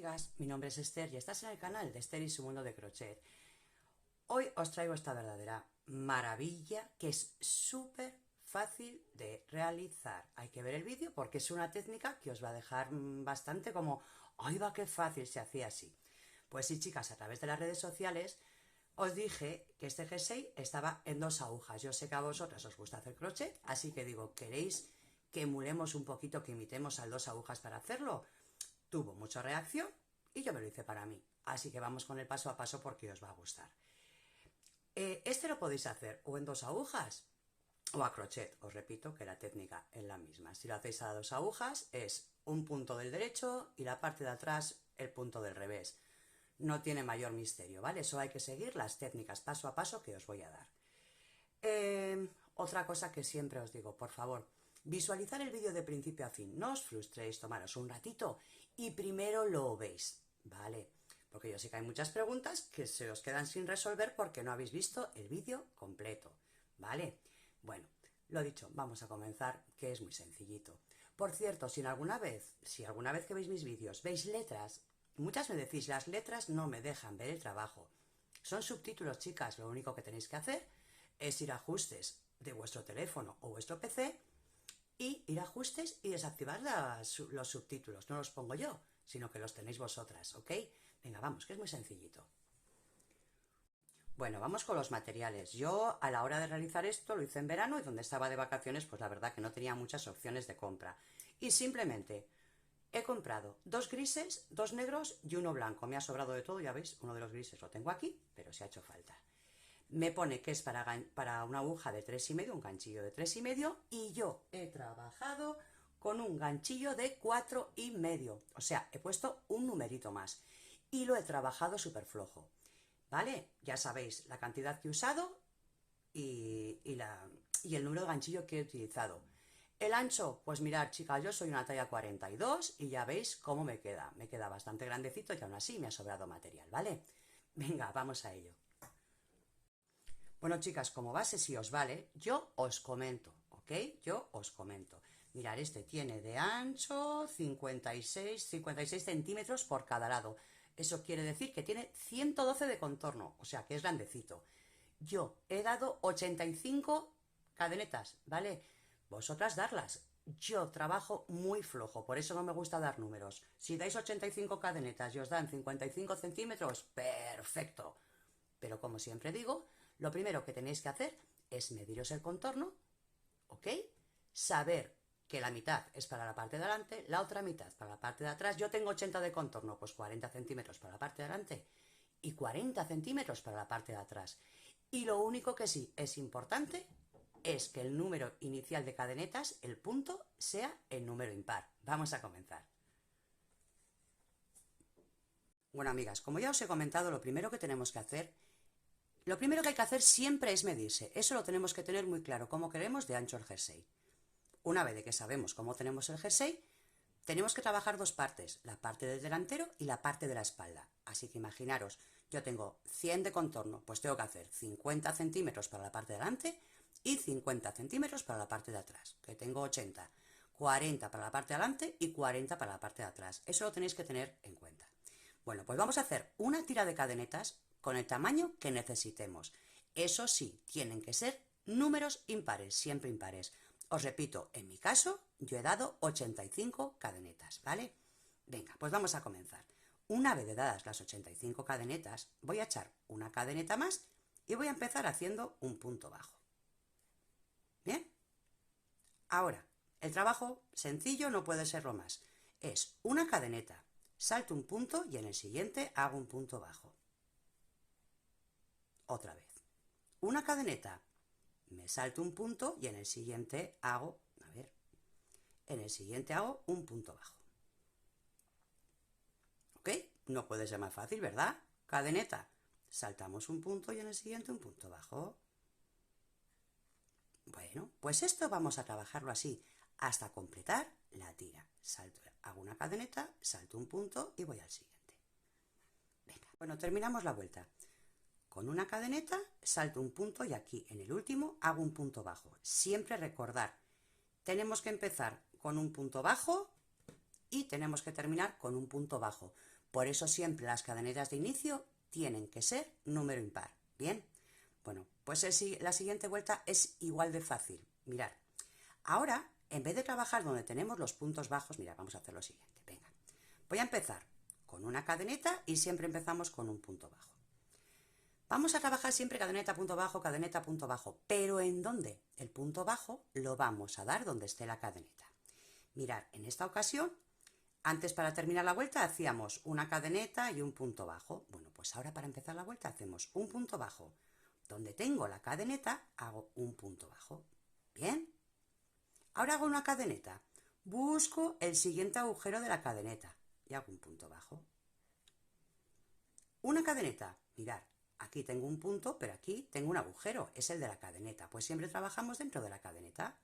amigas, mi nombre es Esther y estás en el canal de Esther y su mundo de crochet. Hoy os traigo esta verdadera maravilla que es súper fácil de realizar. Hay que ver el vídeo porque es una técnica que os va a dejar bastante como ¡ay va qué fácil se hacía así! Pues sí, chicas, a través de las redes sociales os dije que este jersey estaba en 2 agujas. Yo sé que a vosotras os gusta hacer crochet, así que digo, ¿queréis que emulemos un poquito, que imitemos al 2 agujas para hacerlo? Tuvo mucha reacción y yo me lo hice para mí. Así que vamos con el paso a paso porque os va a gustar. Este lo podéis hacer o en 2 agujas o a crochet. Os repito que la técnica es la misma. Si lo hacéis a 2 agujas es un punto del derecho y la parte de atrás el punto del revés. No tiene mayor misterio, ¿vale? Solo hay que seguir las técnicas paso a paso que os voy a dar. Otra cosa que siempre os digo, por favor, visualizar el vídeo de principio a fin. No os frustréis, tomaros un ratito y primero lo veis, ¿vale? Porque yo sé que hay muchas preguntas que se os quedan sin resolver porque no habéis visto el vídeo completo, ¿vale? Bueno, lo dicho, vamos a comenzar, que es muy sencillito. Por cierto, si alguna vez que veis mis vídeos veis letras, muchas me decís, las letras no me dejan ver el trabajo. Son subtítulos, chicas, lo único que tenéis que hacer es ir a ajustes de vuestro teléfono o vuestro PC y ir a ajustes y desactivar los subtítulos. No los pongo yo, sino que los tenéis vosotras, ¿ok? Venga, vamos, que es muy sencillito. Bueno, vamos con los materiales. Yo a la hora de realizar esto lo hice en verano y donde estaba de vacaciones, pues la verdad que no tenía muchas opciones de compra. Y simplemente he comprado 2 grises, 2 negros y 1 blanco. Me ha sobrado de todo, ya veis, uno de los grises lo tengo aquí, pero si ha hecho falta. Me pone que es para una aguja de 3,5, un ganchillo de 3,5, y yo he trabajado con un ganchillo de 4,5. O sea, he puesto un numerito más y lo he trabajado súper flojo, ¿vale? Ya sabéis la cantidad que he usado y el número de ganchillo que he utilizado. El ancho, pues mirad, chicas, yo soy una talla 42 y ya veis cómo me queda. Me queda bastante grandecito y aún así me ha sobrado material, ¿vale? Venga, vamos a ello. Bueno, chicas, como base, si os vale, yo os comento, ¿ok? Yo os comento. Mirad, este tiene de ancho 56 centímetros por cada lado. Eso quiere decir que tiene 112 de contorno, o sea que es grandecito. Yo he dado 85 cadenetas, ¿vale? Vosotras darlas. Yo trabajo muy flojo, por eso no me gusta dar números. Si dais 85 cadenetas y os dan 55 centímetros, perfecto. Pero como siempre digo, lo primero que tenéis que hacer es mediros el contorno, ¿ok? Saber que la mitad es para la parte de adelante, la otra mitad para la parte de atrás. Yo tengo 80 de contorno, pues 40 centímetros para la parte de adelante y 40 centímetros para la parte de atrás. Y lo único que sí es importante es que el número inicial de cadenetas, el punto, sea el número impar. Vamos a comenzar. Bueno, amigas, como ya os he comentado, lo primero que hay que hacer siempre es medirse. Eso lo tenemos que tener muy claro, cómo queremos de ancho el jersey. Una vez de que sabemos cómo tenemos el jersey, tenemos que trabajar 2 partes, la parte del delantero y la parte de la espalda. Así que imaginaros, yo tengo 100 de contorno, pues tengo que hacer 50 centímetros para la parte de delante y 50 centímetros para la parte de atrás, que tengo 80. 40 para la parte de delante y 40 para la parte de atrás. Eso lo tenéis que tener en cuenta. Bueno, pues vamos a hacer una tira de cadenetas con el tamaño que necesitemos. Eso sí, tienen que ser números impares, siempre impares. Os repito, en mi caso, yo he dado 85 cadenetas, ¿vale? Venga, pues vamos a comenzar. Una vez dadas las 85 cadenetas, voy a echar una cadeneta más y voy a empezar haciendo un punto bajo. ¿Bien? Ahora, el trabajo sencillo no puede serlo más. Es una cadeneta, salto un punto y en el siguiente hago un punto bajo. Otra vez. Una cadeneta, me salto un punto y en el siguiente hago, un punto bajo. ¿Ok? No puede ser más fácil, ¿verdad? Cadeneta, saltamos un punto y en el siguiente un punto bajo. Bueno, pues esto vamos a trabajarlo así hasta completar la tira. Hago una cadeneta, salto un punto y voy al siguiente. Venga, bueno, terminamos la vuelta. Con una cadeneta salto un punto y aquí en el último hago un punto bajo. Siempre recordar, tenemos que empezar con un punto bajo y tenemos que terminar con un punto bajo. Por eso siempre las cadenetas de inicio tienen que ser número impar. Bien, bueno, pues la siguiente vuelta es igual de fácil. Mirad, ahora, en vez de trabajar donde tenemos los puntos bajos, mirad, vamos a hacer lo siguiente. Venga, voy a empezar con una cadeneta y siempre empezamos con un punto bajo. Vamos a trabajar siempre cadeneta, punto bajo, pero ¿en dónde? El punto bajo lo vamos a dar donde esté la cadeneta. Mirad, en esta ocasión, antes para terminar la vuelta hacíamos una cadeneta y un punto bajo. Bueno, pues ahora para empezar la vuelta hacemos un punto bajo. Donde tengo la cadeneta hago un punto bajo. ¿Bien? Ahora hago una cadeneta. Busco el siguiente agujero de la cadeneta y hago un punto bajo. Una cadeneta, mirad. Aquí tengo un punto, pero aquí tengo un agujero, es el de la cadeneta, pues siempre trabajamos dentro de la cadeneta.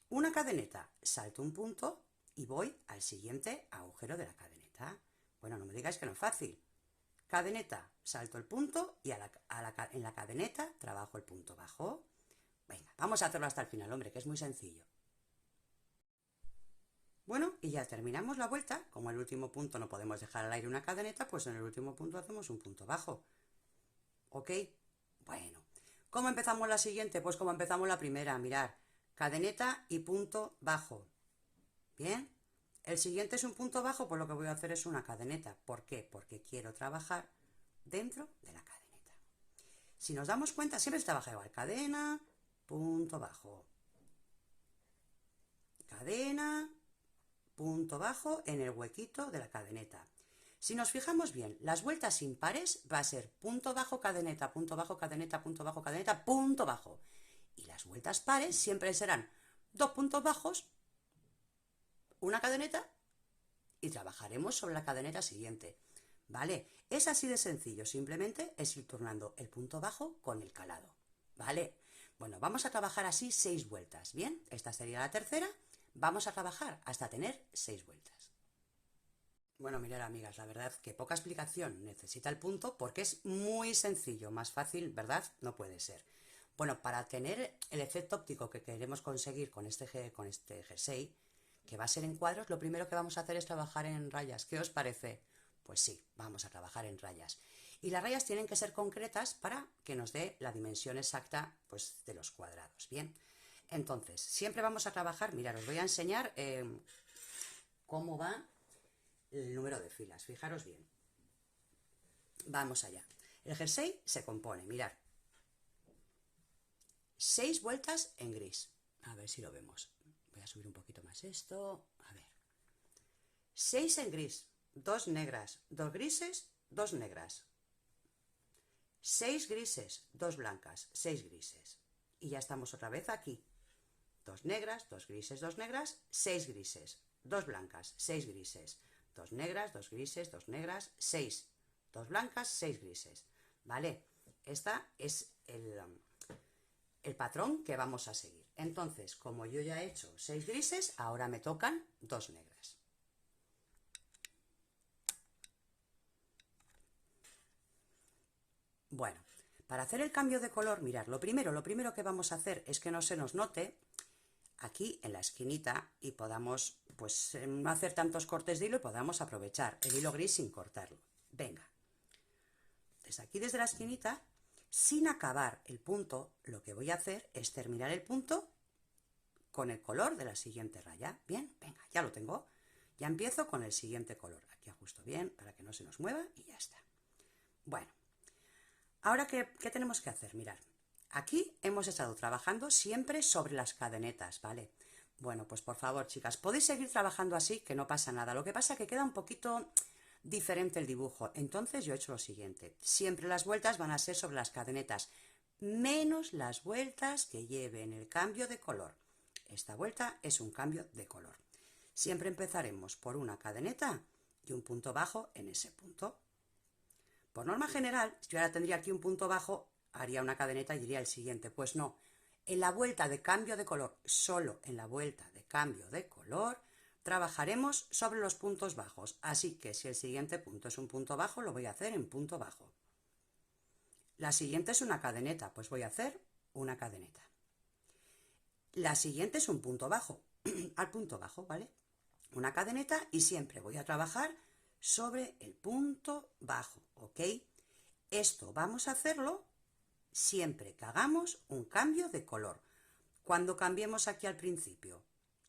Una cadeneta, salto un punto y voy al siguiente agujero de la cadeneta. Bueno, no me digáis que no es fácil. Cadeneta, salto el punto y en la cadeneta trabajo el punto bajo. Venga, vamos a hacerlo hasta el final, hombre, que es muy sencillo. Bueno, y ya terminamos la vuelta. Como el último punto no podemos dejar al aire una cadeneta, pues en el último punto hacemos un punto bajo. ¿Ok? Bueno. ¿Cómo empezamos la siguiente? Pues como empezamos la primera, mirad. Cadeneta y punto bajo. ¿Bien? El siguiente es un punto bajo, pues lo que voy a hacer es una cadeneta. ¿Por qué? Porque quiero trabajar dentro de la cadeneta. Si nos damos cuenta, siempre se trabaja igual. Cadena, punto bajo. Cadena, punto bajo en el huequito de la cadeneta. Si nos fijamos bien, las vueltas impares va a ser punto bajo, cadeneta, punto bajo, cadeneta, punto bajo, cadeneta, punto bajo. Y las vueltas pares siempre serán dos puntos bajos, una cadeneta y trabajaremos sobre la cadeneta siguiente. ¿Vale? Es así de sencillo, simplemente es ir turnando el punto bajo con el calado. ¿Vale? Bueno, vamos a trabajar así 6 vueltas. ¿Bien? Esta sería la tercera. Vamos a trabajar hasta tener 6 vueltas. Bueno, mirad, amigas, la verdad que poca explicación necesita el punto porque es muy sencillo, más fácil, ¿verdad? No puede ser. Bueno, para tener el efecto óptico que queremos conseguir con este jersey, que va a ser en cuadros, lo primero que vamos a hacer es trabajar en rayas. ¿Qué os parece? Pues sí, vamos a trabajar en rayas. Y las rayas tienen que ser concretas para que nos dé la dimensión exacta, pues, de los cuadrados. Bien, entonces, siempre vamos a trabajar, mirad, os voy a enseñar cómo va el número de filas, fijaros bien. Vamos allá. El jersey se compone, mirad, 6 vueltas en gris. A ver si lo vemos. Voy a subir un poquito más esto. A ver. 6 en gris, 2 negras, 2 grises, 2 negras. 6 grises, 2 blancas, 6 grises. Y ya estamos otra vez aquí. 2 negras, 2 grises, 2 negras, 6 grises. 2 blancas, 6 grises. 2 negras, 2 grises, 2 negras, 6. 2 blancas, 6 grises. ¿Vale? Esta es el patrón que vamos a seguir. Entonces, como yo ya he hecho 6 grises, ahora me tocan 2 negras. Bueno, para hacer el cambio de color, mirad, lo primero que vamos a hacer es que no se nos note aquí en la esquinita y podamos, pues, no hacer tantos cortes de hilo y podamos aprovechar el hilo gris sin cortarlo. Venga, desde aquí, desde la esquinita, sin acabar el punto, lo que voy a hacer es terminar el punto con el color de la siguiente raya. Bien, venga, ya lo tengo. Ya empiezo con el siguiente color. Aquí ajusto bien para que no se nos mueva y ya está. Bueno, ahora, ¿qué tenemos que hacer? Mirad, aquí hemos estado trabajando siempre sobre las cadenetas, ¿vale? Bueno, pues por favor, chicas, podéis seguir trabajando así, que no pasa nada. Lo que pasa es que queda un poquito diferente el dibujo. Entonces yo he hecho lo siguiente. Siempre las vueltas van a ser sobre las cadenetas, menos las vueltas que lleven el cambio de color. Esta vuelta es un cambio de color. Siempre empezaremos por una cadeneta y un punto bajo en ese punto. Por norma general, si yo ahora tendría aquí un punto bajo, haría una cadeneta y iría al siguiente. Pues no, en la vuelta de cambio de color, solo en la vuelta de cambio de color, trabajaremos sobre los puntos bajos. Así que si el siguiente punto es un punto bajo, lo voy a hacer en punto bajo. La siguiente es una cadeneta, pues voy a hacer una cadeneta. La siguiente es un punto bajo, al punto bajo, ¿vale? Una cadeneta y siempre voy a trabajar sobre el punto bajo, ¿ok? Esto vamos a hacerlo siempre que hagamos un cambio de color. Cuando cambiemos aquí al principio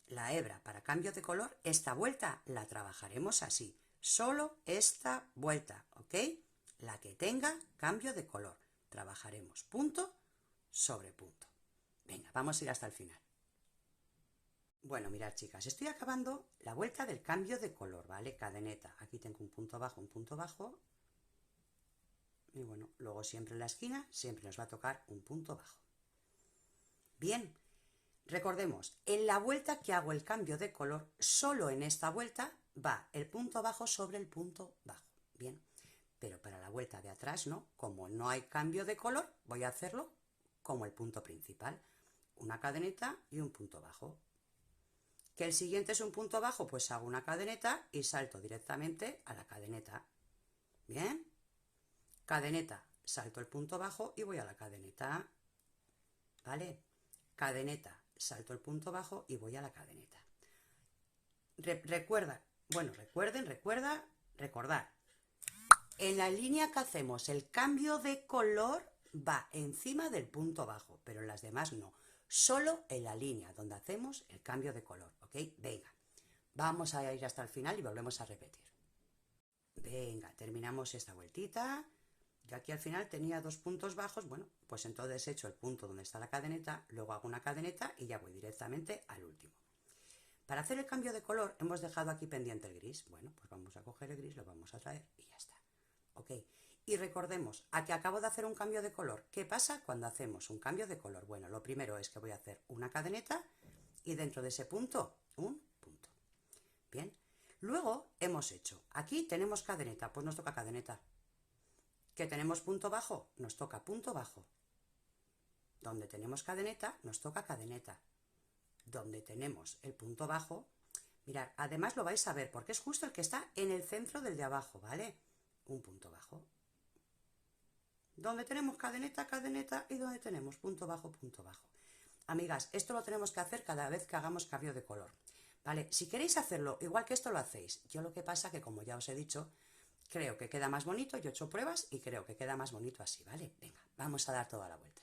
la hebra para cambio de color, esta vuelta la trabajaremos así, solo esta vuelta, ¿ok? La que tenga cambio de color, trabajaremos punto sobre punto. Venga, vamos a ir hasta el final. Bueno, mirad chicas, estoy acabando la vuelta del cambio de color, ¿vale? Cadeneta, aquí tengo un punto bajo, y bueno, luego siempre en la esquina, siempre nos va a tocar un punto bajo. Bien, recordemos, en la vuelta que hago el cambio de color, solo en esta vuelta va el punto bajo sobre el punto bajo, bien, pero para la vuelta de atrás no, como no hay cambio de color, voy a hacerlo como el punto principal, una cadeneta y un punto bajo. ¿Que el siguiente es un punto bajo? Pues hago una cadeneta y salto directamente a la cadeneta. ¿Bien? Cadeneta, salto el punto bajo y voy a la cadeneta. ¿Vale? Cadeneta, salto el punto bajo y voy a la cadeneta. Recordad. En la línea que hacemos el cambio de color va encima del punto bajo, pero en las demás no. Solo en la línea donde hacemos el cambio de color, ¿ok? Venga, vamos a ir hasta el final y volvemos a repetir. Venga, terminamos esta vueltita. Yo aquí al final tenía dos puntos bajos, bueno, pues entonces he hecho el punto donde está la cadeneta, luego hago una cadeneta y ya voy directamente al último. Para hacer el cambio de color hemos dejado aquí pendiente el gris. Bueno, pues vamos a coger el gris, lo vamos a traer y ya está. ¿Ok? Y recordemos, a que acabo de hacer un cambio de color. ¿Qué pasa cuando hacemos un cambio de color? Bueno, lo primero es que voy a hacer una cadeneta y dentro de ese punto, un punto. Bien. Luego hemos hecho, aquí tenemos cadeneta, pues nos toca cadeneta. ¿Que tenemos punto bajo? Nos toca punto bajo. Donde tenemos cadeneta, nos toca cadeneta. Donde tenemos el punto bajo, mirad, además lo vais a ver porque es justo el que está en el centro del de abajo, ¿vale? Un punto bajo. Donde tenemos cadeneta, cadeneta y donde tenemos punto bajo, punto bajo. Amigas, esto lo tenemos que hacer cada vez que hagamos cambio de color, ¿vale? Si queréis hacerlo igual que esto lo hacéis. Yo lo que pasa que, como ya os he dicho, creo que queda más bonito, yo he hecho pruebas y creo que queda más bonito así, ¿vale? Venga, vamos a dar toda la vuelta.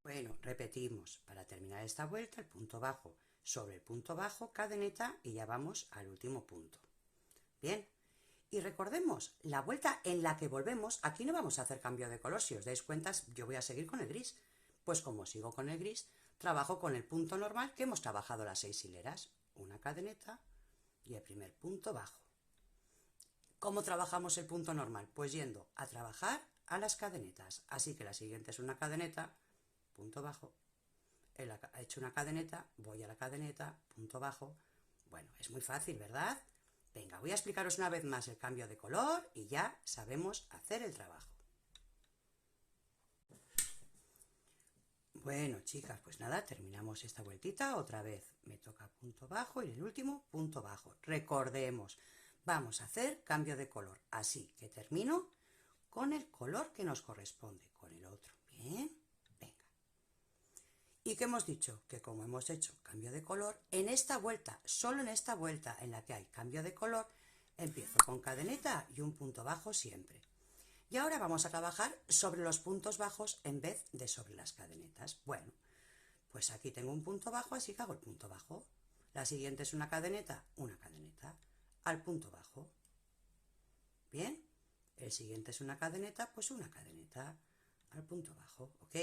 Bueno, repetimos, para terminar esta vuelta, el punto bajo sobre el punto bajo, cadeneta y ya vamos al último punto. Bien, y recordemos, la vuelta en la que volvemos, aquí no vamos a hacer cambio de color, si os dais cuenta yo voy a seguir con el gris. Pues como sigo con el gris, trabajo con el punto normal que hemos trabajado las 6 hileras, una cadeneta y el primer punto bajo. ¿Cómo trabajamos el punto normal? Pues yendo a trabajar a las cadenetas, así que la siguiente es una cadeneta, punto bajo, he hecho una cadeneta, voy a la cadeneta, punto bajo. Bueno, es muy fácil, ¿verdad? Venga, voy a explicaros una vez más el cambio de color y ya sabemos hacer el trabajo. Bueno, chicas, pues nada, terminamos esta vueltita, otra vez me toca punto bajo y el último punto bajo. Recordemos, vamos a hacer cambio de color, así que termino con el color que nos corresponde, con el otro. Bien, venga. ¿Y qué hemos dicho? Que como hemos hecho cambio de color, en esta vuelta, solo en esta vuelta en la que hay cambio de color, empiezo con cadeneta y un punto bajo siempre. Y ahora vamos a trabajar sobre los puntos bajos en vez de sobre las cadenetas. Bueno, pues aquí tengo un punto bajo, así que hago el punto bajo. La siguiente es una cadeneta, al punto bajo. Bien, el siguiente es una cadeneta, pues una cadeneta al punto bajo, ¿ok?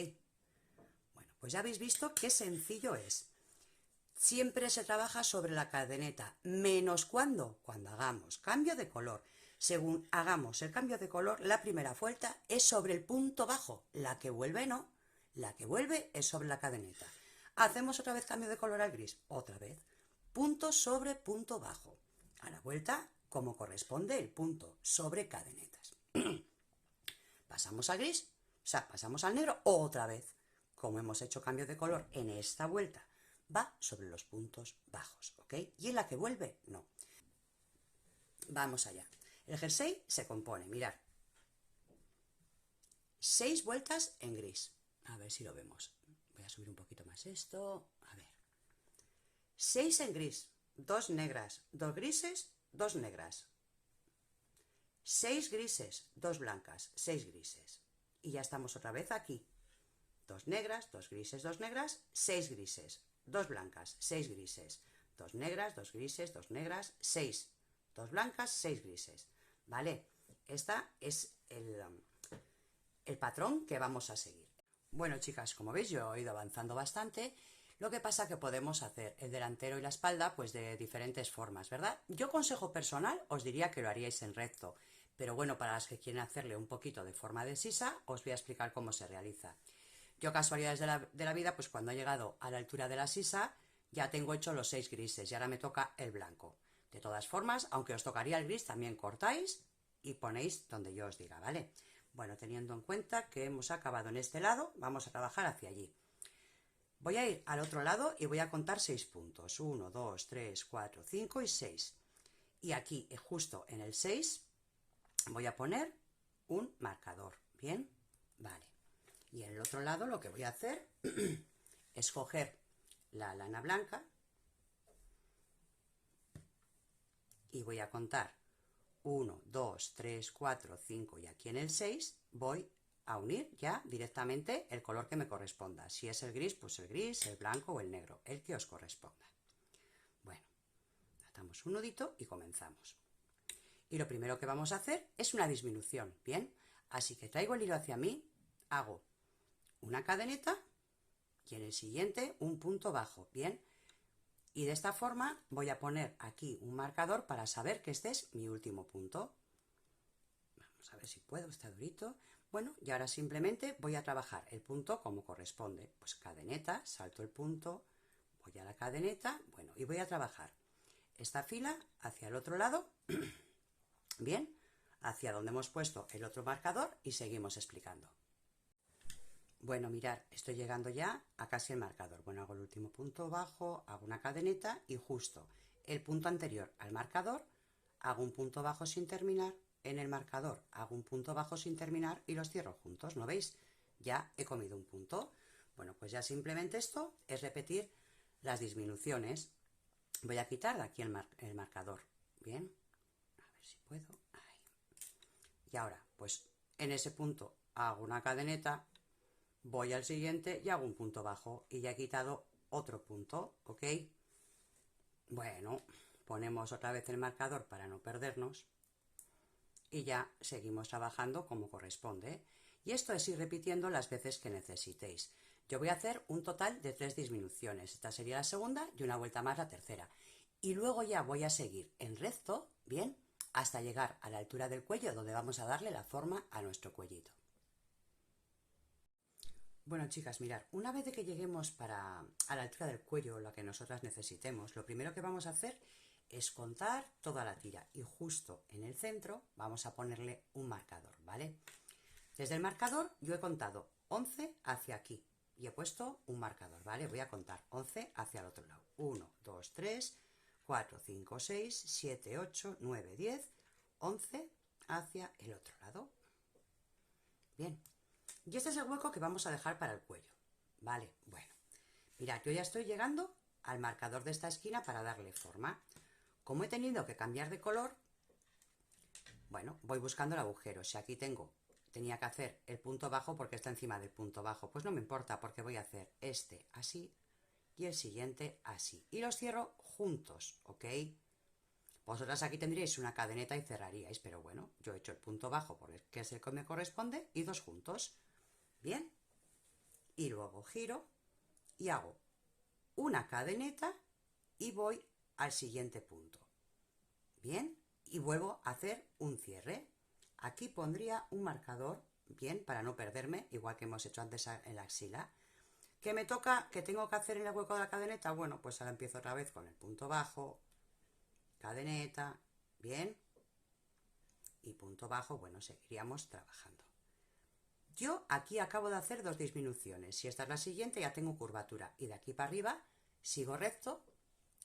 Bueno, pues ya habéis visto qué sencillo es. Siempre se trabaja sobre la cadeneta, menos cuando hagamos cambio de color. Según hagamos el cambio de color, la primera vuelta es sobre el punto bajo, la que vuelve no, la que vuelve es sobre la cadeneta. Hacemos otra vez cambio de color al gris, otra vez, punto sobre punto bajo. A la vuelta, como corresponde el punto sobre cadenetas. Pasamos al gris, o sea, pasamos al negro otra vez. Como hemos hecho cambio de color en esta vuelta, va sobre los puntos bajos, ¿ok? Y en la que vuelve, no. Vamos allá. El jersey se compone, mirad, 6 vueltas en gris. A ver si lo vemos. Voy a subir un poquito más esto. A ver. 6 en gris, 2 negras, 2 grises, 2 negras. 6 grises, 2 blancas, 6 grises. Y ya estamos otra vez aquí. 2 negras, 2 grises, 2 negras, 6 grises, 2 blancas, 6 grises, 2 negras, 2 grises, 2 negras, 6, 2 blancas, 6 grises. ¿Vale? Este es el patrón que vamos a seguir. Bueno, chicas, como veis, yo he ido avanzando bastante. Lo que pasa que podemos hacer el delantero y la espalda pues de diferentes formas, ¿verdad? Yo, consejo personal, os diría que lo haríais en recto. Pero bueno, para las que quieren hacerle un poquito de forma de sisa, os voy a explicar cómo se realiza. Yo, casualidades de la vida, pues cuando he llegado a la altura de la sisa, ya tengo hecho los 6 grises y ahora me toca el blanco. De todas formas, aunque os tocaría el gris, también cortáis y ponéis donde yo os diga, ¿vale? Bueno, teniendo en cuenta que hemos acabado en este lado, vamos a trabajar hacia allí. Voy a ir al otro lado y voy a contar 6 puntos. 1, 2, 3, 4, 5 y 6. Y aquí, justo en el 6, voy a poner un marcador. ¿Bien? Vale. Y en el otro lado lo que voy a hacer es coger la lana blanca y voy a contar 1, 2, 3, 4, 5 y aquí en el 6 voy a unir ya directamente el color que me corresponda. Si es el gris, pues el gris, el blanco o el negro, el que os corresponda. Bueno, atamos un nudito y comenzamos. Y lo primero que vamos a hacer es una disminución, ¿bien? Así que traigo el hilo hacia mí, hago una cadeneta y en el siguiente un punto bajo, ¿bien? Y de esta forma voy a poner aquí un marcador para saber que este es mi último punto. Vamos a ver si puedo, está durito. Bueno, y ahora simplemente voy a trabajar el punto como corresponde. Pues cadeneta, salto el punto, voy a la cadeneta, bueno, y voy a trabajar esta fila hacia el otro lado, bien, hacia donde hemos puesto el otro marcador y seguimos explicando. Bueno, mirad, estoy llegando ya a casi el marcador. Bueno, hago el último punto bajo, hago una cadeneta y justo el punto anterior al marcador hago un punto bajo sin terminar, en el marcador hago un punto bajo sin terminar y los cierro juntos, ¿no veis? Ya he comido un punto. Bueno, pues ya simplemente esto es repetir las disminuciones. Voy a quitar de aquí el marcador, ¿bien? A ver si puedo. Ahí. Y ahora, pues en ese punto hago una cadeneta, voy al siguiente y hago un punto bajo y ya he quitado otro punto, ¿ok? Bueno, ponemos otra vez el marcador para no perdernos y ya seguimos trabajando como corresponde. Y esto es ir repitiendo las veces que necesitéis. Yo voy a hacer un total de 3 disminuciones. Esta sería la segunda y una vuelta más la tercera. Y luego ya voy a seguir en recto, bien, hasta llegar a la altura del cuello, donde vamos a darle la forma a nuestro cuellito. Bueno, chicas, mirad, una vez de que lleguemos a la altura del cuello, lo que nosotras necesitemos, lo primero que vamos a hacer es contar toda la tira y justo en el centro vamos a ponerle un marcador, ¿vale? Desde el marcador yo he contado 11 hacia aquí y he puesto un marcador, ¿vale? Voy a contar 11 hacia el otro lado. 1, 2, 3, 4, 5, 6, 7, 8, 9, 10, 11 hacia el otro lado. Bien. Y este es el hueco que vamos a dejar para el cuello, ¿vale? Bueno, mirad, yo ya estoy llegando al marcador de esta esquina para darle forma. Como he tenido que cambiar de color, bueno, voy buscando el agujero. Si aquí tenía que hacer el punto bajo porque está encima del punto bajo, pues no me importa porque voy a hacer este así y el siguiente así. Y los cierro juntos, ¿ok? Vosotras aquí tendríais una cadeneta y cerraríais, pero bueno, yo he hecho el punto bajo porque es el que me corresponde y 2 juntos. Bien, y luego giro y hago una cadeneta y voy al siguiente punto. Bien, y vuelvo a hacer un cierre. Aquí pondría un marcador, bien, para no perderme, igual que hemos hecho antes en la axila. ¿Qué me toca, qué tengo que hacer en el hueco de la cadeneta? Bueno, pues ahora empiezo otra vez con el punto bajo, cadeneta, bien, y punto bajo, bueno, seguiríamos trabajando. Yo aquí acabo de hacer 2 disminuciones. Si esta es la siguiente, ya tengo curvatura. Y de aquí para arriba sigo recto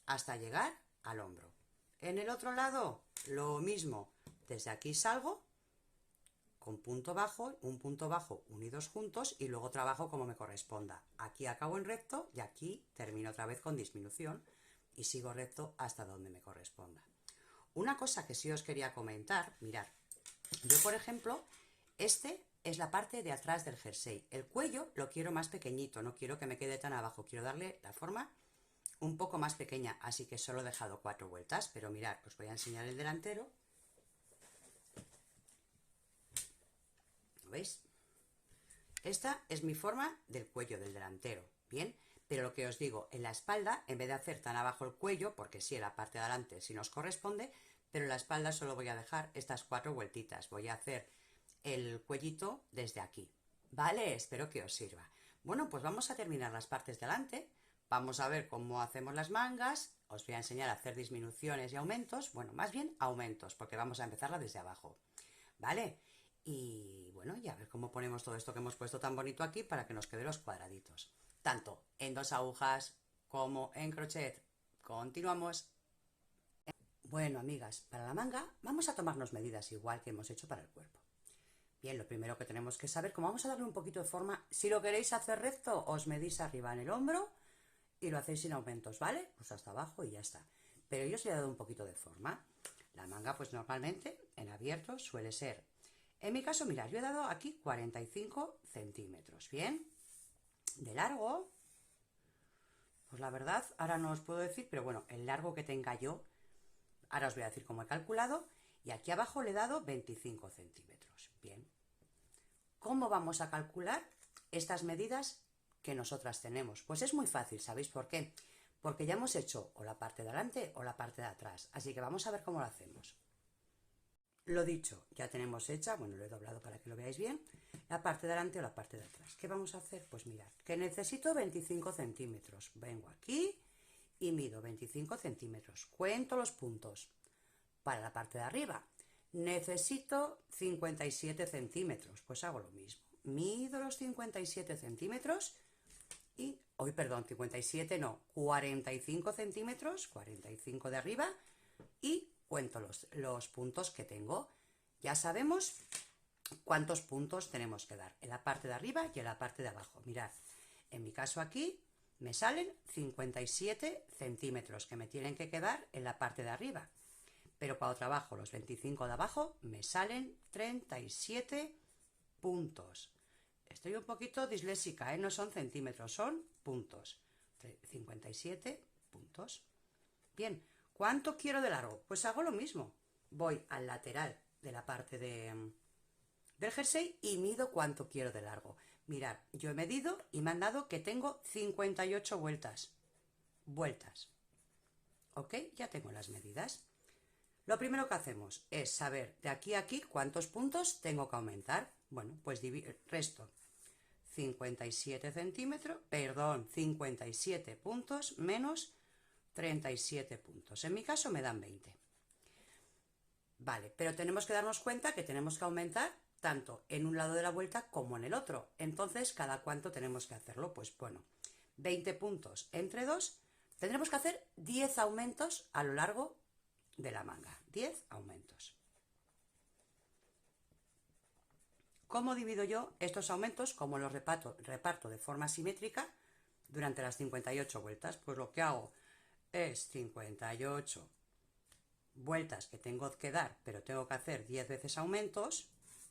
hasta llegar al hombro. En el otro lado, lo mismo. Desde aquí salgo con punto bajo, un punto bajo unidos juntos y luego trabajo como me corresponda. Aquí acabo en recto y aquí termino otra vez con disminución y sigo recto hasta donde me corresponda. Una cosa que sí os quería comentar, mirad, Yo, por ejemplo, este es la parte de atrás del jersey. El cuello lo quiero más pequeñito, no quiero que me quede tan abajo, quiero darle la forma un poco más pequeña, así que solo he dejado 4 vueltas, pero mirad, os voy a enseñar el delantero. ¿Lo veis? Esta es mi forma del cuello del delantero, ¿bien? Pero lo que os digo, en la espalda, en vez de hacer tan abajo el cuello, porque sí, en la parte de adelante sí nos corresponde, pero en la espalda solo voy a dejar estas 4 vueltitas. Voy a hacer el cuellito desde aquí, ¿vale? Espero que os sirva. Bueno, pues vamos a terminar las partes de delante. Vamos a ver cómo hacemos las mangas. Os voy a enseñar a hacer disminuciones y aumentos. Bueno, más bien aumentos, porque vamos a empezarla desde abajo, ¿vale? Y bueno, y a ver cómo ponemos todo esto que hemos puesto tan bonito aquí para que nos quede los cuadraditos. Tanto en 2 agujas como en crochet. Continuamos. Bueno, amigas, para la manga vamos a tomarnos medidas igual que hemos hecho para el cuerpo. Bien, lo primero que tenemos que saber, como vamos a darle un poquito de forma, si lo queréis hacer recto, os medís arriba en el hombro y lo hacéis sin aumentos, ¿vale? Pues hasta abajo y ya está. Pero yo os le he dado un poquito de forma. La manga, pues normalmente, en abierto, suele ser... En mi caso, mirad, yo he dado aquí 45 centímetros, ¿bien? De largo, pues la verdad, ahora no os puedo decir, pero bueno, el largo que tenga yo, ahora os voy a decir cómo he calculado, y aquí abajo le he dado 25 centímetros, ¿bien? ¿Cómo vamos a calcular estas medidas que nosotras tenemos? Pues es muy fácil, ¿sabéis por qué? Porque ya hemos hecho o la parte de adelante o la parte de atrás, así que vamos a ver cómo lo hacemos. Lo dicho, ya tenemos hecha, bueno, lo he doblado para que lo veáis bien, la parte de adelante o la parte de atrás. ¿Qué vamos a hacer? Pues mirad, que necesito 25 centímetros. Vengo aquí y mido 25 centímetros. Cuento los puntos. Para la parte de arriba, necesito 57 centímetros. Pues hago lo mismo. Mido los 57 centímetros y, hoy perdón, 57 no, 45 centímetros, 45 de arriba y cuento los puntos que tengo. Ya sabemos cuántos puntos tenemos que dar en la parte de arriba y en la parte de abajo. Mirad, en mi caso aquí me salen 57 centímetros que me tienen que quedar en la parte de arriba. Pero cuando trabajo los 25 de abajo me salen 37 puntos. Estoy un poquito disléxica, ¿eh? No son centímetros, son puntos. 57 puntos. Bien, ¿cuánto quiero de largo? Pues hago lo mismo. Voy al lateral de la parte del jersey y mido cuánto quiero de largo. Mirad, yo he medido y me han dado que tengo 58 vueltas. ¿Ok? Ya tengo las medidas. Lo primero que hacemos es saber de aquí a aquí cuántos puntos tengo que aumentar. Bueno, pues resto 57 centímetros, perdón, 57 puntos menos 37 puntos. En mi caso me dan 20. Vale, pero tenemos que darnos cuenta que tenemos que aumentar tanto en un lado de la vuelta como en el otro. Entonces, ¿cada cuánto tenemos que hacerlo? Pues bueno, 20 puntos entre 2. Tendremos que hacer 10 aumentos a lo largo de la manga. 10 aumentos. ¿Cómo divido yo estos aumentos? ¿Cómo los reparto de forma simétrica durante las 58 vueltas? Pues lo que hago es 58 vueltas que tengo que dar, pero tengo que hacer 10 veces aumentos,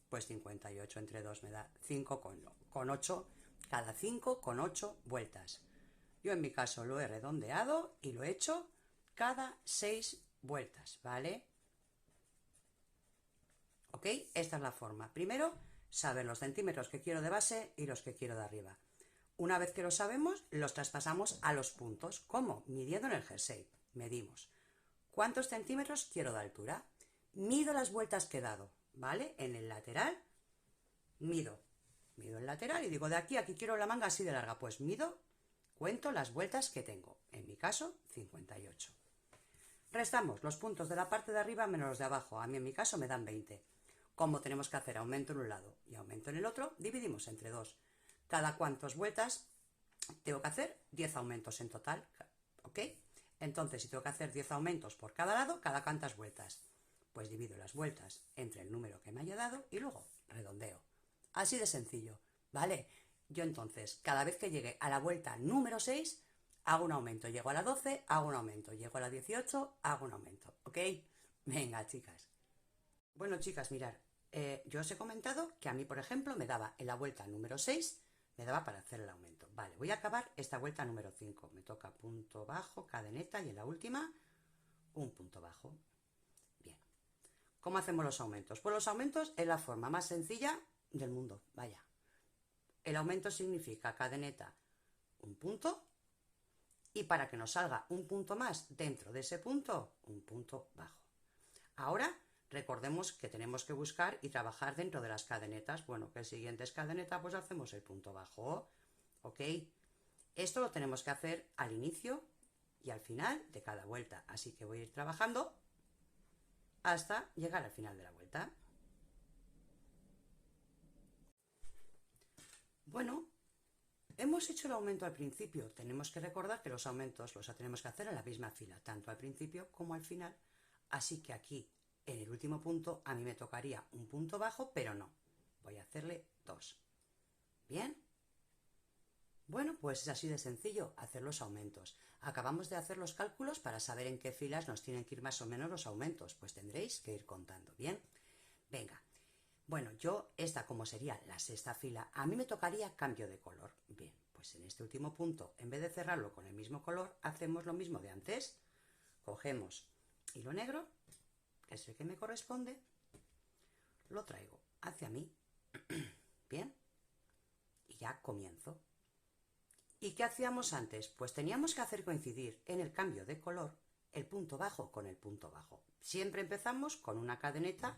pues 58 entre 2 me da 5,8, cada 5,8 vueltas. Yo en mi caso lo he redondeado y lo he hecho cada 6 vueltas, ¿vale? ¿Ok? Esta es la forma. Primero, saber los centímetros que quiero de base y los que quiero de arriba. Una vez que lo sabemos, los traspasamos a los puntos. ¿Cómo? Midiendo en el jersey. Medimos. ¿Cuántos centímetros quiero de altura? Mido las vueltas que he dado, ¿vale? En el lateral, mido el lateral y digo, de aquí a aquí quiero la manga así de larga. Pues mido, cuento las vueltas que tengo. En mi caso, 58. Restamos los puntos de la parte de arriba menos los de abajo. A mí en mi caso me dan 20. Como tenemos que hacer aumento en un lado y aumento en el otro, dividimos entre 2. Cada cuántas vueltas tengo que hacer 10 aumentos en total, ¿ok? Entonces, si tengo que hacer 10 aumentos por cada lado, ¿cada cuántas vueltas? Pues divido las vueltas entre el número que me haya dado y luego redondeo. Así de sencillo, ¿vale? Yo entonces, cada vez que llegue a la vuelta número 6, hago un aumento. Llego a la 12, hago un aumento. Llego a la 18, hago un aumento, ¿ok? Venga, chicas. Bueno, chicas, mirad, Yo os he comentado que a mí, por ejemplo, me daba en la vuelta número 6, me daba para hacer el aumento. Vale, voy a acabar esta vuelta número 5. Me toca punto bajo, cadeneta y en la última un punto bajo. Bien. ¿Cómo hacemos los aumentos? Pues los aumentos es la forma más sencilla del mundo. Vaya. El aumento significa cadeneta, un punto, y para que nos salga un punto más dentro de ese punto, un punto bajo. Ahora recordemos que tenemos que buscar y trabajar dentro de las cadenetas. Bueno, que el siguiente es cadeneta, pues hacemos el punto bajo. ¿Ok? Esto lo tenemos que hacer al inicio y al final de cada vuelta. Así que voy a ir trabajando hasta llegar al final de la vuelta. Bueno, hemos hecho el aumento al principio. Tenemos que recordar que los aumentos los tenemos que hacer en la misma fila, tanto al principio como al final. Así que aquí, en el último punto, a mí me tocaría un punto bajo, pero no. Voy a hacerle 2. ¿Bien? Bueno, pues es así de sencillo hacer los aumentos. Acabamos de hacer los cálculos para saber en qué filas nos tienen que ir más o menos los aumentos. Pues tendréis que ir contando, ¿bien? Venga. Bueno, yo, esta como sería la sexta fila, a mí me tocaría cambio de color. Bien, pues en este último punto, en vez de cerrarlo con el mismo color, hacemos lo mismo de antes. Cogemos hilo negro, que es el que me corresponde, lo traigo hacia mí. Bien, y ya comienzo. ¿Y qué hacíamos antes? Pues teníamos que hacer coincidir en el cambio de color el punto bajo con el punto bajo. Siempre empezamos con una cadeneta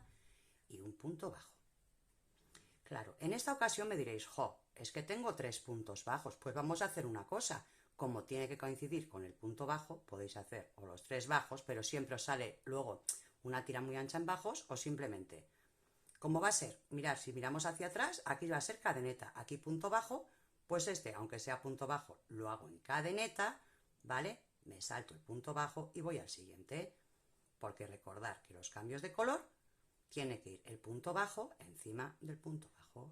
y un punto bajo. Claro, en esta ocasión me diréis, jo, es que tengo 3 puntos bajos. Pues vamos a hacer una cosa. Como tiene que coincidir con el punto bajo, podéis hacer o los 3 bajos, pero siempre os sale luego una tira muy ancha en bajos, o simplemente, ¿cómo va a ser? Mirad, si miramos hacia atrás, aquí va a ser cadeneta, aquí punto bajo, pues este, aunque sea punto bajo, lo hago en cadeneta, ¿vale? Me salto el punto bajo y voy al siguiente, porque recordad que los cambios de color tiene que ir el punto bajo encima del punto bajo.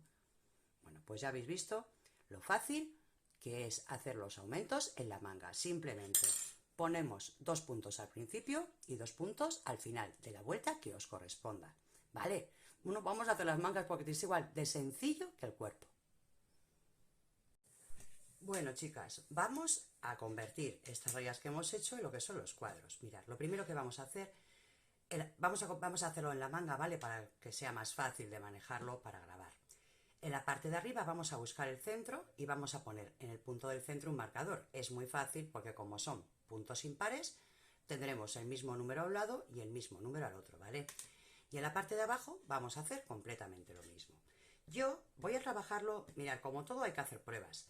Bueno, pues ya habéis visto lo fácil que es hacer los aumentos en la manga. Simplemente ponemos 2 puntos al principio y 2 puntos al final de la vuelta que os corresponda. ¿Vale? Bueno, vamos a hacer las mangas porque es igual de sencillo que el cuerpo. Bueno, chicas, vamos a convertir estas rayas que hemos hecho en lo que son los cuadros. Mirad, lo primero que vamos a hacer, vamos a hacerlo en la manga, ¿vale? Para que sea más fácil de manejarlo para grabar. En la parte de arriba vamos a buscar el centro y vamos a poner en el punto del centro un marcador. Es muy fácil porque como son puntos impares, tendremos el mismo número a un lado y el mismo número al otro, ¿vale? Y en la parte de abajo vamos a hacer completamente lo mismo. Yo voy a trabajarlo, mirad, como todo hay que hacer pruebas.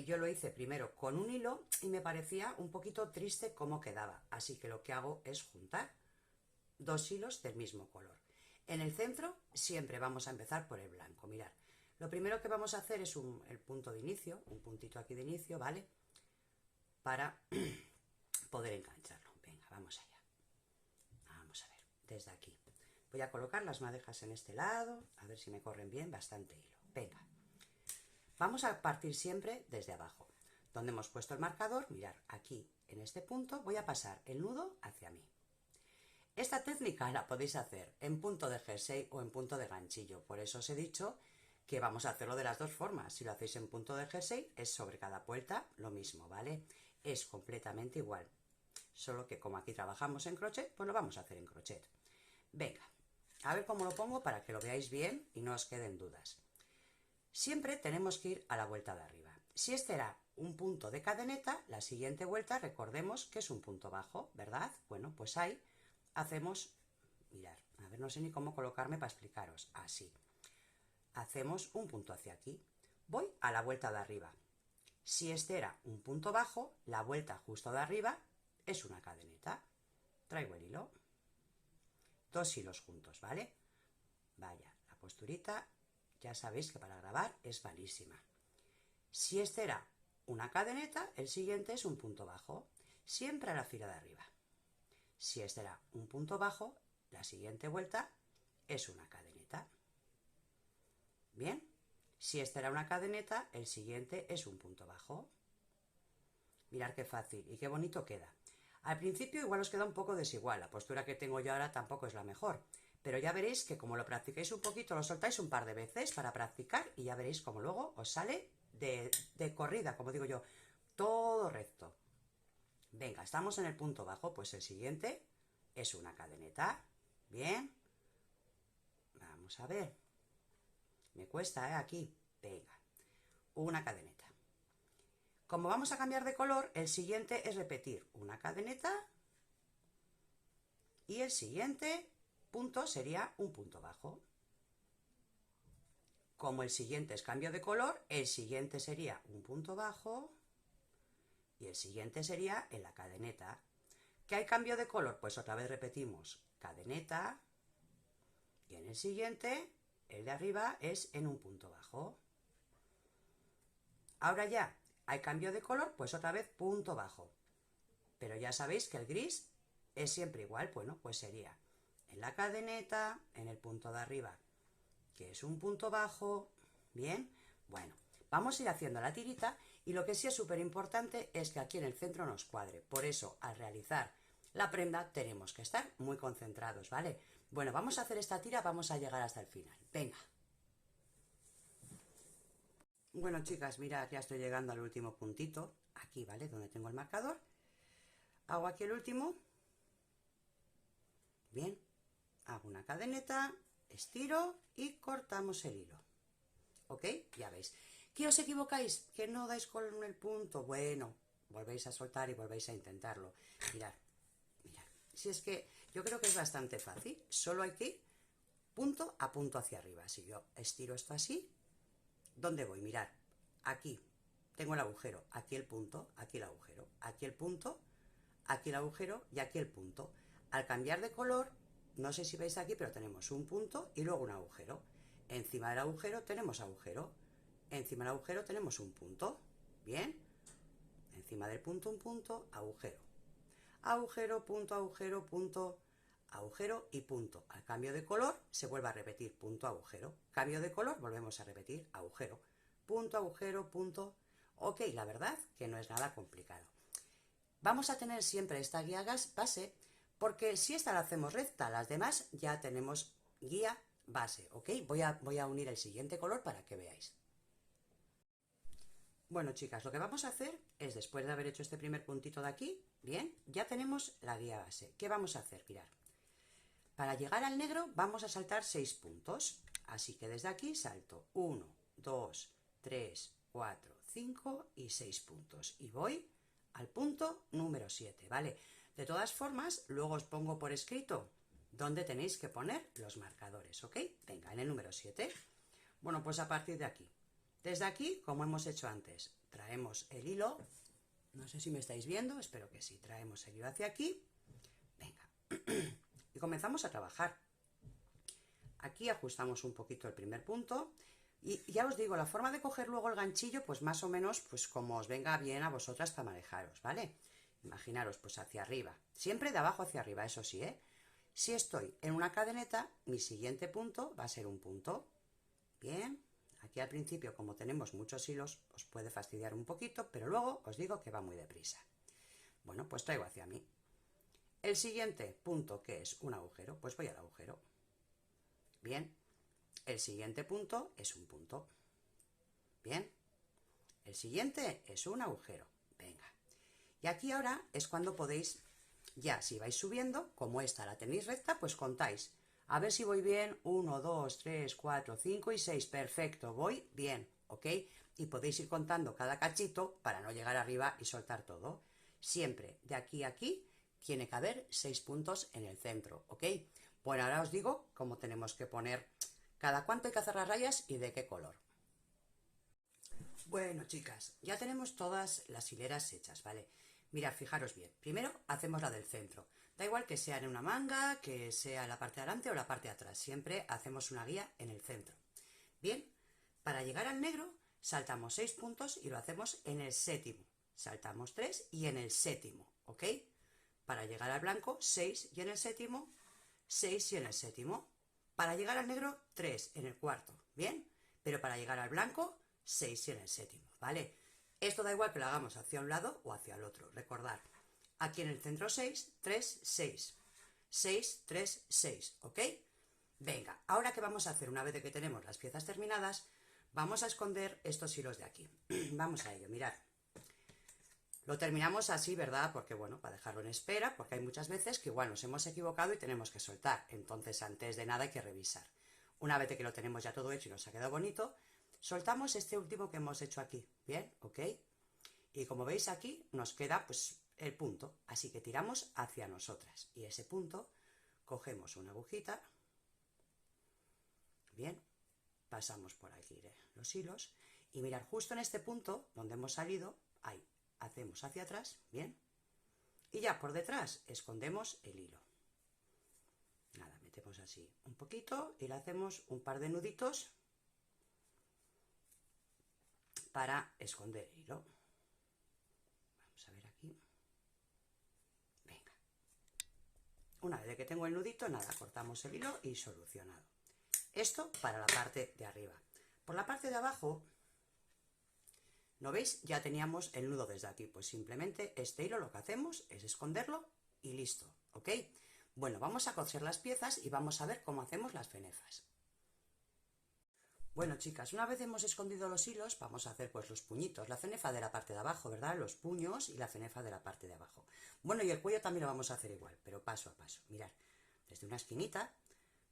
Yo lo hice primero con un hilo y me parecía un poquito triste cómo quedaba. Así que lo que hago es juntar 2 hilos del mismo color. En el centro siempre vamos a empezar por el blanco, mirad. Lo primero que vamos a hacer es el punto de inicio, un puntito aquí de inicio, ¿vale? Para poder engancharlo. Venga, vamos allá. Vamos a ver, desde aquí. Voy a colocar las madejas en este lado, a ver si me corren bien, bastante hilo. Venga. Vamos a partir siempre desde abajo. Donde hemos puesto el marcador, mirad, aquí en este punto voy a pasar el nudo hacia mí. Esta técnica la podéis hacer en punto de jersey o en punto de ganchillo. Por eso os he dicho que vamos a hacerlo de las dos formas. Si lo hacéis en punto de jersey, es sobre cada vuelta lo mismo, ¿vale? Es completamente igual. Solo que como aquí trabajamos en crochet, pues lo vamos a hacer en crochet. Venga, a ver cómo lo pongo para que lo veáis bien y no os queden dudas. Siempre tenemos que ir a la vuelta de arriba. Si este era un punto de cadeneta, la siguiente vuelta recordemos que es un punto bajo, ¿verdad? Bueno, pues ahí hacemos, mirad, a ver, no sé ni cómo colocarme para explicaros, así. Hacemos un punto hacia aquí. Voy a la vuelta de arriba. Si este era un punto bajo, la vuelta justo de arriba es una cadeneta. Traigo el hilo. 2 hilos juntos, ¿vale? Vaya, la posturita, ya sabéis que para grabar es malísima. Si este era una cadeneta, el siguiente es un punto bajo, siempre a la fila de arriba. Si este era un punto bajo, la siguiente vuelta es una cadeneta. Bien, si esta era una cadeneta, el siguiente es un punto bajo. Mirad qué fácil y qué bonito queda. Al principio igual os queda un poco desigual, la postura que tengo yo ahora tampoco es la mejor, Pero ya veréis que como lo practicáis un poquito, lo soltáis un par de veces para practicar y ya veréis como luego os sale de corrida, como digo yo, todo recto. Venga, estamos en el punto bajo, pues el siguiente es una cadeneta. Bien, vamos a ver. Me cuesta, aquí. Venga, una cadeneta. Como vamos a cambiar de color, el siguiente es repetir una cadeneta y el siguiente punto sería un punto bajo. Como el siguiente es cambio de color, el siguiente sería un punto bajo y el siguiente sería en la cadeneta. ¿Qué hay cambio de color? Pues otra vez repetimos cadeneta y en el siguiente, el de arriba, es en un punto bajo. Ahora ya hay cambio de color, pues otra vez punto bajo. Pero ya sabéis que el gris es siempre igual, bueno, pues sería en la cadeneta, en el punto de arriba, que es un punto bajo. Bien, bueno, vamos a ir haciendo la tirita y lo que sí es súper importante es que aquí en el centro nos cuadre. Por eso, al realizar la prenda tenemos que estar muy concentrados, ¿vale? Bueno, vamos a hacer esta tira, vamos a llegar hasta el final. Venga. Bueno, chicas, mirad, ya estoy llegando al último puntito, aquí, ¿vale? Donde tengo el marcador. Hago aquí el último. Bien, hago una cadeneta, estiro y cortamos el hilo. ¿Ok? Ya veis. ¿Qué os equivocáis? ¿Que no dais con el punto? Bueno, volvéis a soltar y volvéis a intentarlo. Mirad, mirad. Si es que yo creo que es bastante fácil. Solo hay que ir punto a punto hacia arriba. Si yo estiro esto así, ¿dónde voy? Mirad, aquí tengo el agujero, aquí el punto, aquí el agujero, aquí el punto, aquí el agujero y aquí el punto. Al cambiar de color, no sé si veis aquí, pero tenemos un punto y luego un agujero. Encima del agujero tenemos agujero. Encima del agujero tenemos un punto. Bien. Encima del punto un punto, agujero. Agujero, punto, agujero, punto, agujero y punto. Al cambio de color se vuelve a repetir punto, agujero. Cambio de color, volvemos a repetir agujero. Punto, agujero, punto. Ok, la verdad que no es nada complicado. Vamos a tener siempre esta guía base, porque si esta la hacemos recta, las demás ya tenemos guía base, ¿ok? Voy a unir el siguiente color para que veáis. Bueno, chicas, lo que vamos a hacer es, después de haber hecho este primer puntito de aquí, bien, ya tenemos la guía base. ¿Qué vamos a hacer? Mirad, para llegar al negro vamos a saltar 6 puntos, así que desde aquí salto 1, 2, 3, 4, 5 y 6 puntos, y voy al punto número 7, ¿vale? De todas formas, luego os pongo por escrito dónde tenéis que poner los marcadores, ¿ok? Venga, en el número 7. Bueno, pues a partir de aquí. Desde aquí, como hemos hecho antes, traemos el hilo. No sé si me estáis viendo, espero que sí. Traemos el hilo hacia aquí. Venga. Y comenzamos a trabajar. Aquí ajustamos un poquito el primer punto. Y ya os digo, la forma de coger luego el ganchillo, pues más o menos, pues como os venga bien a vosotras para manejaros, ¿vale? Imaginaros, pues hacia arriba. Siempre de abajo hacia arriba, eso sí, ¿eh? Si estoy en una cadeneta, mi siguiente punto va a ser un punto. Bien. Aquí al principio, como tenemos muchos hilos, os puede fastidiar un poquito, pero luego os digo que va muy deprisa. Bueno, pues traigo hacia mí. El siguiente punto, que es un agujero, pues voy al agujero. Bien. El siguiente punto es un punto. Bien. El siguiente es un agujero. Venga. Y aquí ahora es cuando podéis, ya si vais subiendo, como esta la tenéis recta, pues contáis. A ver si voy bien. 1, 2, 3, 4, 5 y 6. Perfecto, voy bien, ¿ok? Y podéis ir contando cada cachito para no llegar arriba y soltar todo. Siempre de aquí a aquí tiene que haber 6 puntos en el centro, ¿ok? Bueno, ahora os digo cómo tenemos que poner cada cuánto hay que hacer las rayas y de qué color. Bueno, chicas, ya tenemos todas las hileras hechas, ¿vale? Mirad, fijaros bien. Primero hacemos la del centro. Da igual que sea en una manga, que sea la parte de adelante o la parte de atrás. Siempre hacemos una guía en el centro. Bien, para llegar al negro saltamos 6 puntos y lo hacemos en el séptimo. Saltamos 3 y en el séptimo, ¿ok? Para llegar al blanco, 6 y en el séptimo, 6 y en el séptimo. Para llegar al negro, 3 en el cuarto, ¿bien? Pero para llegar al blanco, 6 y en el séptimo, ¿vale? Esto da igual que lo hagamos hacia un lado o hacia el otro. Recordad, aquí en el centro 6, 3, 6. 6, 3, 6, ¿ok? Venga, ahora ¿qué vamos a hacer? Una vez de que tenemos las piezas terminadas, vamos a esconder estos hilos de aquí. Vamos a ello, mirad. Lo terminamos así, ¿verdad? Porque bueno, para dejarlo en espera, porque hay muchas veces que igual nos hemos equivocado y tenemos que soltar. Entonces, antes de nada hay que revisar. Una vez que lo tenemos ya todo hecho y nos ha quedado bonito, soltamos este último que hemos hecho aquí. ¿Bien? ¿Ok? Y como veis aquí, nos queda pues el punto. Así que tiramos hacia nosotras. Y ese punto, cogemos una agujita. Bien, pasamos por aquí los hilos. Y mirar, justo en este punto, donde hemos salido, ahí, hacemos hacia atrás, bien, y ya por detrás escondemos el hilo. Nada, metemos así un poquito y le hacemos un par de nuditos para esconder el hilo. Vamos a ver aquí. Venga. Una vez que tengo el nudito, nada, cortamos el hilo y solucionado. Esto para la parte de arriba. Por la parte de abajo, ¿no veis? Ya teníamos el nudo desde aquí. Pues simplemente este hilo lo que hacemos es esconderlo y listo, ¿ok? Bueno, vamos a coser las piezas y vamos a ver cómo hacemos las fenefas. Bueno, chicas, una vez hemos escondido los hilos, vamos a hacer pues los puñitos, la cenefa de la parte de abajo, ¿verdad? Los puños y la cenefa de la parte de abajo. Bueno, y el cuello también lo vamos a hacer igual, pero paso a paso. Mirad, desde una esquinita,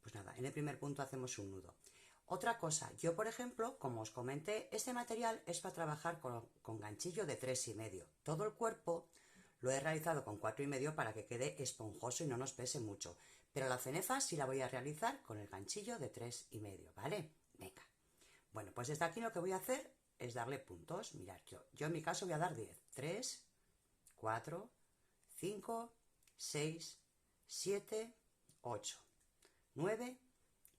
pues nada, en el primer punto hacemos un nudo. Otra cosa, yo por ejemplo, como os comenté, este material es para trabajar con ganchillo de 3,5. Todo el cuerpo lo he realizado con 4,5 para que quede esponjoso y no nos pese mucho. Pero la cenefa sí la voy a realizar con el ganchillo de 3,5, ¿vale? Venga. Bueno, pues desde aquí lo que voy a hacer es darle puntos. Mirad, yo en mi caso voy a dar 10. 3, 4, 5, 6, 7, 8, 9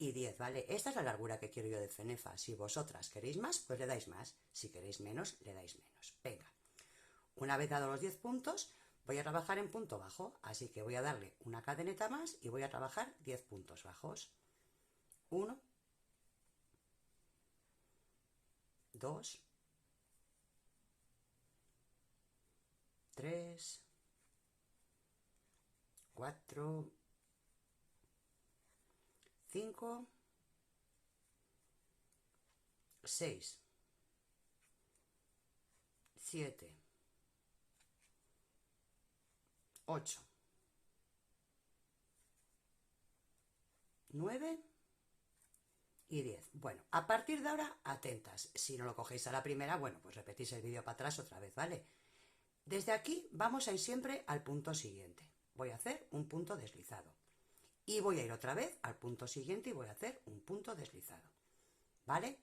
y 10, ¿vale? Esta es la largura que quiero yo de cenefa. Si vosotras queréis más, pues le dais más. Si queréis menos, le dais menos. Venga. Una vez dado los 10 puntos, voy a trabajar en punto bajo. Así que voy a darle una cadeneta más y voy a trabajar 10 puntos bajos. 1, 2, 3, 4, 5, 6, 7, 8, 9 y 10. Bueno, a partir de ahora, atentas. Si no lo cogéis a la primera, bueno, pues repetís el vídeo para atrás otra vez, ¿vale? Desde aquí vamos a ir siempre al punto siguiente. Voy a hacer un punto deslizado. Y voy a ir otra vez al punto siguiente y voy a hacer un punto deslizado. ¿Vale?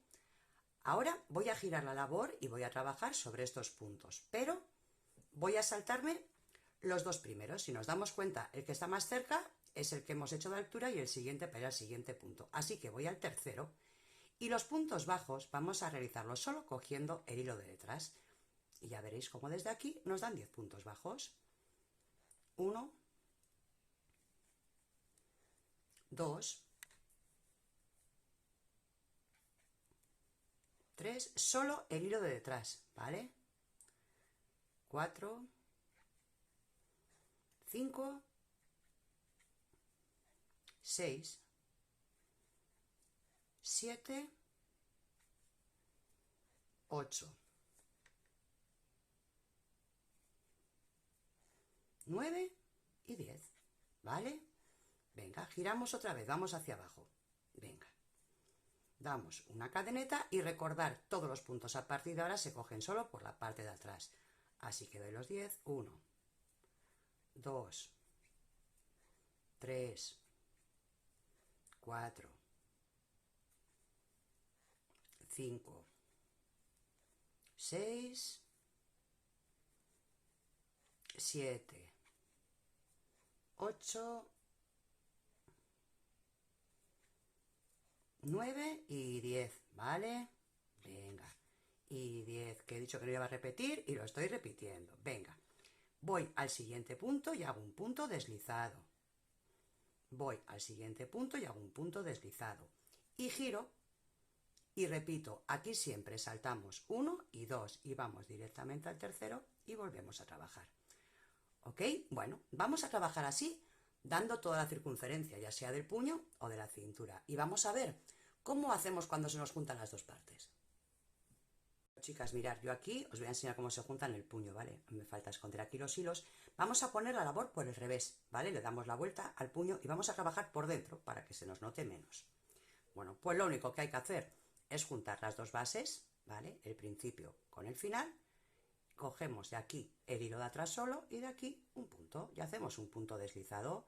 Ahora voy a girar la labor y voy a trabajar sobre estos puntos. Pero voy a saltarme los dos primeros. Si nos damos cuenta, el que está más cerca es el que hemos hecho de altura y el siguiente para el siguiente punto. Así que voy al tercero. Y los puntos bajos vamos a realizarlos solo cogiendo el hilo de detrás. Y ya veréis cómo desde aquí nos dan 10 puntos bajos. 1, 2, 3, solo el hilo de detrás, ¿vale? 4, 5, 6, 7, 8, 9 y 10, ¿vale? Venga, giramos otra vez, vamos hacia abajo. Venga, damos una cadeneta y recordar, todos los puntos a partir de ahora se cogen solo por la parte de atrás. Así que doy los 10, 1, 2, 3, 4, 5, 6, 7, 8, 9 y 10, ¿vale? Venga, y 10, que he dicho que no iba a repetir y lo estoy repitiendo. Venga, voy al siguiente punto y hago un punto deslizado. Voy al siguiente punto y hago un punto deslizado. Y giro y repito, aquí siempre saltamos 1 y 2 y vamos directamente al tercero y volvemos a trabajar. ¿Ok? Bueno, vamos a trabajar así dando toda la circunferencia, ya sea del puño o de la cintura. Y vamos a ver cómo hacemos cuando se nos juntan las dos partes. Chicas, mirad, yo aquí os voy a enseñar cómo se juntan el puño, ¿vale? Me falta esconder aquí los hilos. Vamos a poner la labor por el revés, ¿vale? Le damos la vuelta al puño y vamos a trabajar por dentro para que se nos note menos. Bueno, pues lo único que hay que hacer es juntar las dos bases, ¿vale? El principio con el final. Cogemos de aquí el hilo de atrás solo y de aquí un punto. Y hacemos un punto deslizado.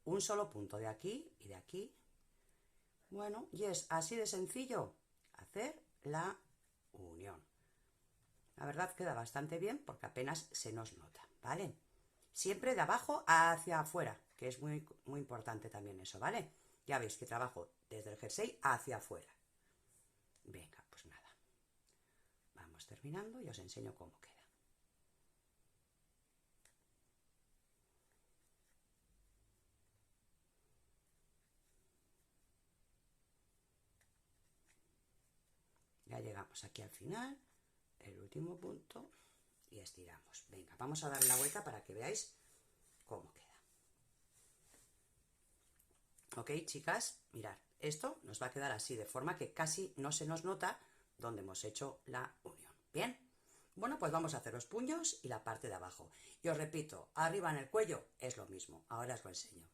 Un solo punto de aquí y de aquí. Bueno, y es así de sencillo hacer la unión. La verdad queda bastante bien porque apenas se nos nota, ¿vale? Siempre de abajo hacia afuera, que es muy importante también eso, ¿vale? Ya veis que trabajo desde el jersey hacia afuera. Venga, pues nada. Vamos terminando y os enseño cómo queda. Ya llegamos aquí al final, el último punto, y estiramos. Venga, vamos a dar la vuelta para que veáis cómo queda. Ok, chicas, mirad, esto nos va a quedar así, de forma que casi no se nos nota donde hemos hecho la unión. ¿Bien? Bueno, pues vamos a hacer los puños y la parte de abajo. Y os repito, arriba en el cuello es lo mismo. Ahora os lo enseño.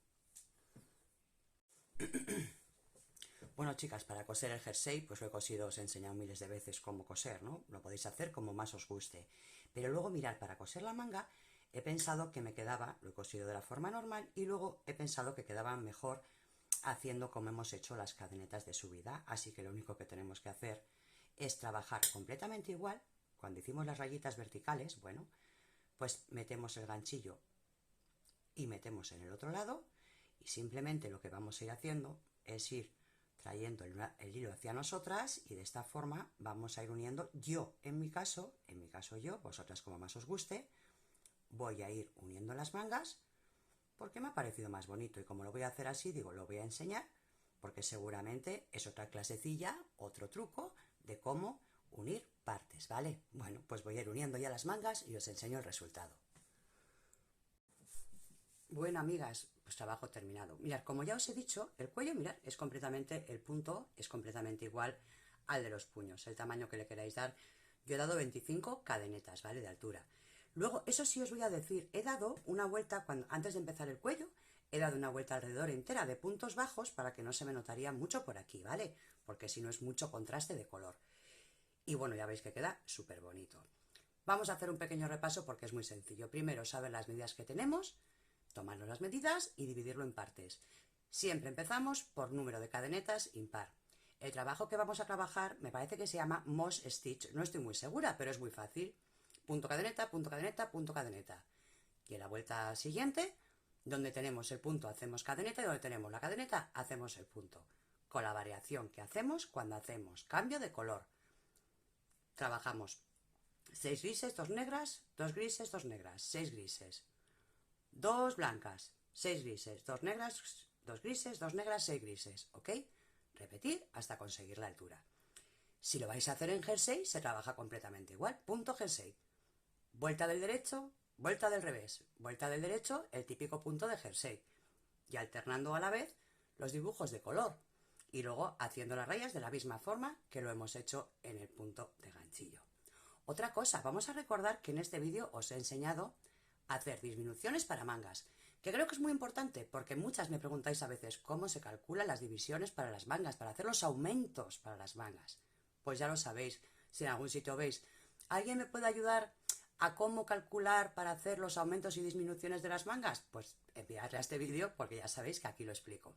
Bueno, chicas, para coser el jersey, pues lo he cosido, os he enseñado miles de veces cómo coser, ¿no? Lo podéis hacer como más os guste. Pero luego, mirad, para coser la manga, he pensado que me quedaba, lo he cosido de la forma normal, y luego he pensado que quedaba mejor haciendo como hemos hecho las cadenetas de subida. Así que lo único que tenemos que hacer es trabajar completamente igual. Cuando hicimos las rayitas verticales, bueno, pues metemos el ganchillo y metemos en el otro lado, y simplemente lo que vamos a ir haciendo es ir trayendo el hilo hacia nosotras, y de esta forma vamos a ir uniendo. Yo, en mi caso yo, vosotras como más os guste, voy a ir uniendo las mangas porque me ha parecido más bonito, y como lo voy a hacer así, digo, lo voy a enseñar porque seguramente es otra clasecilla, otro truco de cómo unir partes, ¿vale? Bueno, pues voy a ir uniendo ya las mangas y os enseño el resultado. Bueno, amigas, pues trabajo terminado. Mirad, como ya os he dicho, el cuello, mirad, es completamente, el punto es completamente igual al de los puños, el tamaño que le queráis dar. Yo he dado 25 cadenetas, ¿vale? De altura. Luego, eso sí os voy a decir, he dado una vuelta, antes de empezar el cuello, he dado una vuelta alrededor entera de puntos bajos para que no se me notaría mucho por aquí, ¿vale? Porque si no es mucho contraste de color. Y bueno, ya veis que queda súper bonito. Vamos a hacer un pequeño repaso porque es muy sencillo. Primero, saber las medidas que tenemos, tomarnos las medidas y dividirlo en partes. Siempre empezamos por número de cadenetas impar. El trabajo que vamos a trabajar me parece que se llama Moss Stitch. No estoy muy segura, pero es muy fácil. Punto cadeneta, punto cadeneta, punto cadeneta. Y en la vuelta siguiente, donde tenemos el punto hacemos cadeneta, y donde tenemos la cadeneta hacemos el punto. Con la variación que hacemos cuando hacemos cambio de color. Trabajamos 6 grises, 2 negras, 2 grises, 2 negras, 6 grises. 2 blancas, 6 grises, 2 negras, 2 grises, 2 negras, 6 grises, ¿ok? Repetir hasta conseguir la altura. Si lo vais a hacer en jersey, se trabaja completamente igual. Punto jersey. Vuelta del derecho, vuelta del revés. Vuelta del derecho, el típico punto de jersey. Y alternando a la vez los dibujos de color. Y luego haciendo las rayas de la misma forma que lo hemos hecho en el punto de ganchillo. Otra cosa, vamos a recordar que en este vídeo os he enseñado hacer disminuciones para mangas, que creo que es muy importante porque muchas me preguntáis a veces cómo se calculan las divisiones para las mangas, para hacer los aumentos para las mangas. Pues ya lo sabéis, si en algún sitio veis, ¿alguien me puede ayudar a cómo calcular para hacer los aumentos y disminuciones de las mangas? Pues enviadle a este vídeo porque ya sabéis que aquí lo explico.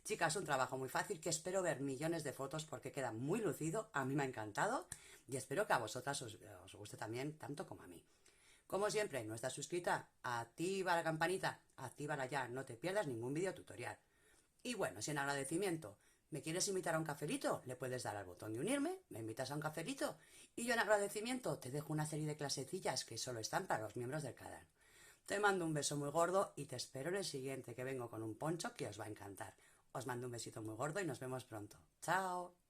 Chicas, un trabajo muy fácil que espero ver millones de fotos porque queda muy lucido, a mí me ha encantado y espero que a vosotras os guste también tanto como a mí. Como siempre, no estás suscrita, activa la campanita, actívala ya, no te pierdas ningún vídeo tutorial. Y bueno, si en agradecimiento me quieres invitar a un cafelito, le puedes dar al botón de unirme, me invitas a un cafelito y yo en agradecimiento te dejo una serie de clasecillas que solo están para los miembros del canal. Te mando un beso muy gordo y te espero en el siguiente, que vengo con un poncho que os va a encantar. Os mando un besito muy gordo y nos vemos pronto. ¡Chao!